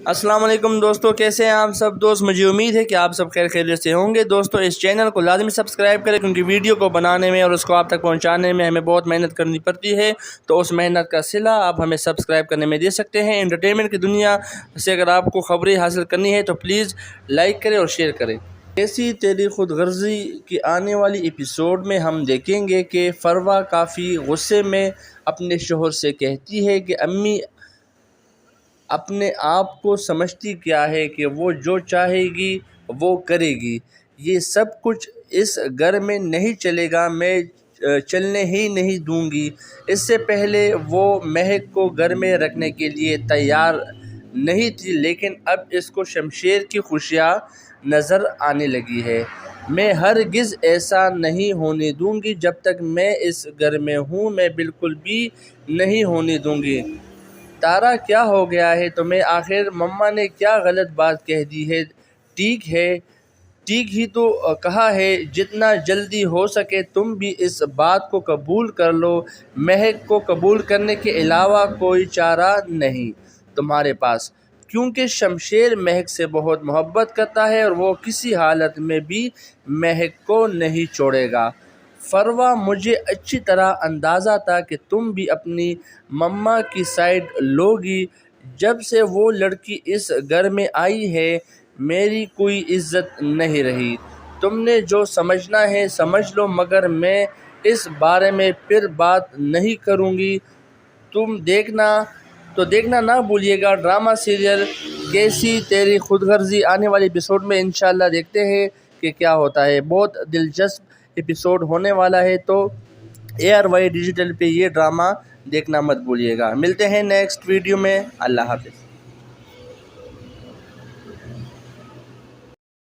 अस्सलाम वालेकुम दोस्तों, कैसे हैं आप सब दोस्त। मुझे उम्मीद है कि आप सब खैर खैरियत से होंगे। दोस्तों, इस चैनल को लाजमी सब्सक्राइब करें क्योंकि वीडियो को बनाने में और उसको आप तक पहुंचाने में हमें बहुत मेहनत करनी पड़ती है। तो उस मेहनत का सिला आप हमें सब्सक्राइब करने में दे सकते हैं। एंटरटेनमेंट की दुनिया से अगर आपको खबरें हासिल करनी है तो प्लीज़ लाइक करें और शेयर करें। कैसी तेरी खुद गर्जी की आने वाली एपिसोड में हम देखेंगे कि फरवा काफ़ी गुस्से में अपने शोहर से कहती है कि अम्मी अपने आप को समझती क्या है कि वो जो चाहेगी वो करेगी। ये सब कुछ इस घर में नहीं चलेगा, मैं चलने ही नहीं दूंगी। इससे पहले वो महक को घर में रखने के लिए तैयार नहीं थी, लेकिन अब इसको शमशेर की खुशियाँ नज़र आने लगी है। मैं हरगिज़ ऐसा नहीं होने दूंगी, जब तक मैं इस घर में हूँ मैं बिल्कुल भी नहीं होने दूंगी। तारा, क्या हो गया है तुम्हें? आखिर मम्मा ने क्या गलत बात कह दी है? ठीक ही तो कहा है। जितना जल्दी हो सके तुम भी इस बात को कबूल कर लो। महक को कबूल करने के अलावा कोई चारा नहीं तुम्हारे पास, क्योंकि शमशेर महक से बहुत मोहब्बत करता है और वो किसी हालत में भी महक को नहीं छोड़ेगा। फरवा, मुझे अच्छी तरह अंदाज़ा था कि तुम भी अपनी मम्मा की साइड लोगी। जब से वो लड़की इस घर में आई है मेरी कोई इज्जत नहीं रही। तुमने जो समझना है समझ लो, मगर मैं इस बारे में फिर बात नहीं करूँगी। तुम देखना ना भूलिएगा ड्रामा सीरियल कैसी तेरी खुदगर्जी आने वाले एपिसोड में। इंशाल्लाह देखते हैं कि क्या होता है। बहुत दिलचस्प एपिसोड होने वाला है, तो ARY डिजिटल पे ये ड्रामा देखना मत भूलिएगा। मिलते हैं नेक्स्ट वीडियो में। अल्लाह हाफ़िज़।